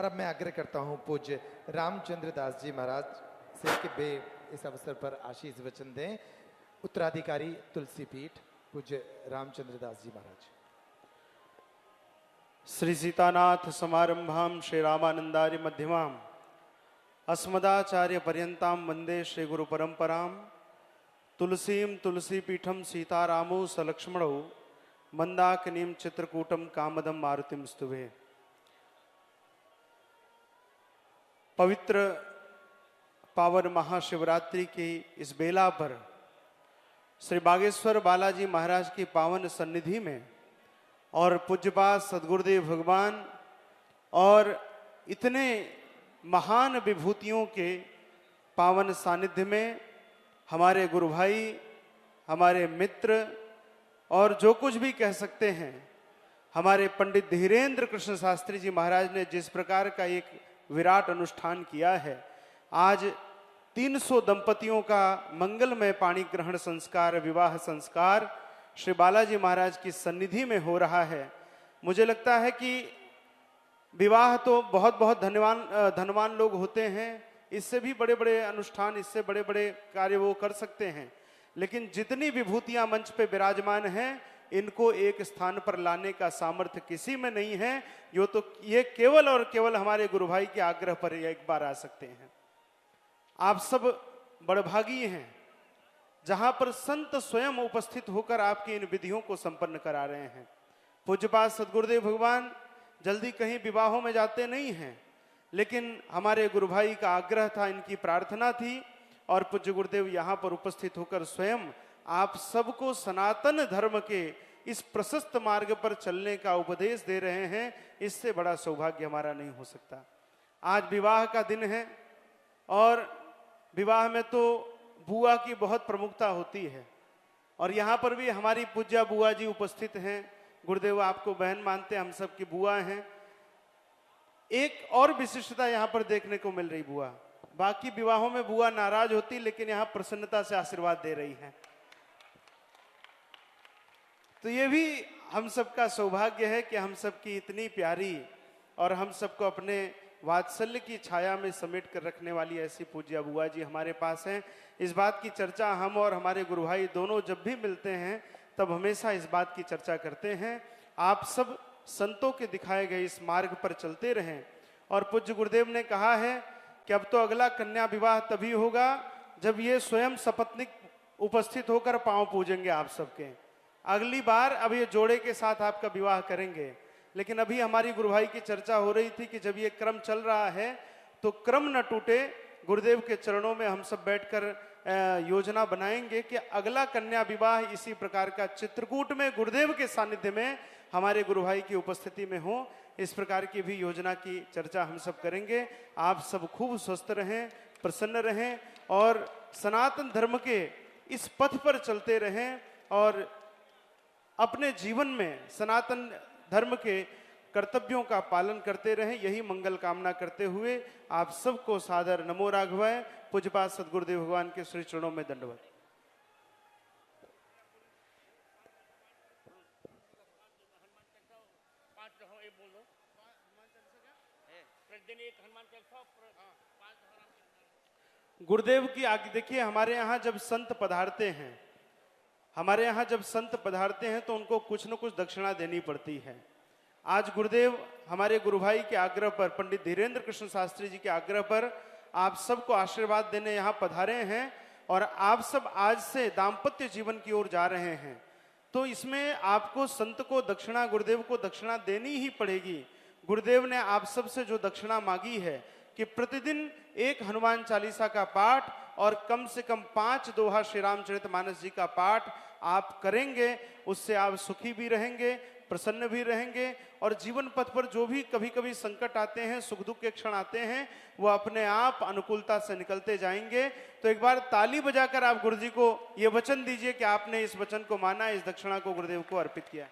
अब मैं आग्रह करता हूँ पूज्य रामचंद्र दास जी महाराज से कि वे इस अवसर पर आशीष वचन दें। उत्तराधिकारी तुलसी पीठ पूज्य रामचंद्र दास जी महाराज। श्री सीतानाथ समारंभाम श्री रामानंदार्य मध्यमाम अस्मदाचार्य पर्यंताम वंदे श्री गुरु परंपराम। तुलसीम तुलसी पीठम सीतारामो सलक्ष्मणो मंदाकिनीम चित्रकूटम कामदम मारुतिम स्तुभे। पवित्र पावन महाशिवरात्रि की इस बेला पर श्री बागेश्वर बालाजी महाराज की पावन सन्निधि में और पूज्यपाद सद्गुरुदेव भगवान और इतने महान विभूतियों के पावन सानिध्य में हमारे गुरु भाई, हमारे मित्र और जो कुछ भी कह सकते हैं, हमारे पंडित धीरेन्द्र कृष्ण शास्त्री जी महाराज ने जिस प्रकार का एक विराट अनुष्ठान किया है, आज 300 दंपतियों का मंगलमय पाणी ग्रहण संस्कार, विवाह संस्कार श्री बालाजी महाराज की सन्निधि में हो रहा है। मुझे लगता है कि विवाह तो बहुत बहुत धनवान लोग होते हैं, इससे भी बड़े बड़े अनुष्ठान, इससे बड़े बड़े कार्य वो कर सकते हैं, लेकिन जितनी विभूतियां मंच पे विराजमान हैं, इनको एक स्थान पर लाने का सामर्थ्य किसी में नहीं है। ये केवल और केवल हमारे गुरु भाई के आग्रह पर एक बार आ सकते हैं। आप सब बड़भागी हैं जहां पर संत स्वयं उपस्थित होकर आपकी इन विधियों को संपन्न करा रहे हैं। पूज्यपाद सद्गुरुदेव भगवान जल्दी कहीं विवाहों में जाते नहीं हैं, लेकिन हमारे गुरु भाई का आग्रह था, इनकी प्रार्थना थी और पूज्य गुरुदेव यहाँ पर उपस्थित होकर स्वयं आप सबको सनातन धर्म के इस प्रशस्त मार्ग पर चलने का उपदेश दे रहे हैं। इससे बड़ा सौभाग्य हमारा नहीं हो सकता। आज विवाह का दिन है और विवाह में तो बुआ की बहुत प्रमुखता होती है और यहाँ पर भी हमारी पूज्या बुआ जी उपस्थित हैं। गुरुदेव आपको बहन मानते हैं, हम सब की बुआ हैं। एक और विशिष्टता यहाँ पर देखने को मिल रही, बुआ, बाकी विवाहों में बुआ नाराज होती, लेकिन यहाँ प्रसन्नता से आशीर्वाद दे रही हैं। तो ये भी हम सबका सौभाग्य है कि हम सबकी इतनी प्यारी और हम सबको अपने वात्सल्य की छाया में समेट कर रखने वाली ऐसी पूज्या बुआ जी हमारे पास हैं। इस बात की चर्चा हम और हमारे गुरु भाई दोनों जब भी मिलते हैं तब हमेशा इस बात की चर्चा करते हैं। आप सब संतों के दिखाए गए इस मार्ग पर चलते रहें। और पूज्य गुरुदेव ने कहा है कि अब तो अगला कन्या विवाह तभी होगा जब ये स्वयं सपत्नीक उपस्थित होकर पांव पूजेंगे आप सबके। अगली बार अब ये जोड़े के साथ आपका विवाह करेंगे। लेकिन अभी हमारी गुरु भाई की चर्चा हो रही थी कि जब ये क्रम चल रहा है तो क्रम न टूटे, गुरुदेव के चरणों में हम सब बैठकर योजना बनाएंगे कि अगला कन्या विवाह इसी प्रकार का चित्रकूट में गुरुदेव के सानिध्य में हमारे गुरु भाई की उपस्थिति में हो। इस प्रकार की भी योजना की चर्चा हम सब करेंगे। आप सब खूब स्वस्थ रहें, प्रसन्न रहें और सनातन धर्म के इस पथ पर चलते रहें और अपने जीवन में सनातन धर्म के कर्तव्यों का पालन करते रहें। यही मंगल कामना करते हुए आप सबको सादर नमो राघवाय पूज्यपाद सद्गुरुदेव भगवान के श्री चरणों में दंडवत। गुरुदेव की आज्ञा देखिए, हमारे यहाँ जब संत पधारते हैं तो उनको कुछ न कुछ दक्षिणा देनी पड़ती है। आज गुरुदेव हमारे गुरु भाई के आग्रह पर, पंडित धीरेन्द्र कृष्ण शास्त्री जी के आग्रह पर आप सबको आशीर्वाद देने यहाँ पधारे हैं और आप सब आज से दाम्पत्य जीवन की ओर जा रहे हैं। तो इसमें आपको संत को दक्षिणा, गुरुदेव को दक्षिणा देनी ही पड़ेगी। गुरुदेव ने आप सब से जो दक्षिणा मांगी है कि प्रतिदिन एक हनुमान चालीसा का पाठ और कम से कम 5 दोहा श्री रामचरितमानस जी का पाठ आप करेंगे, उससे आप सुखी भी रहेंगे, प्रसन्न भी रहेंगे और जीवन पथ पर जो भी कभी कभी संकट आते हैं, सुख दुख के क्षण आते हैं, वो अपने आप अनुकूलता से निकलते जाएंगे। तो एक बार ताली बजाकर आप गुरु जी को ये वचन दीजिए कि आपने इस वचन को माना, इस दक्षिणा को गुरुदेव को अर्पित किया।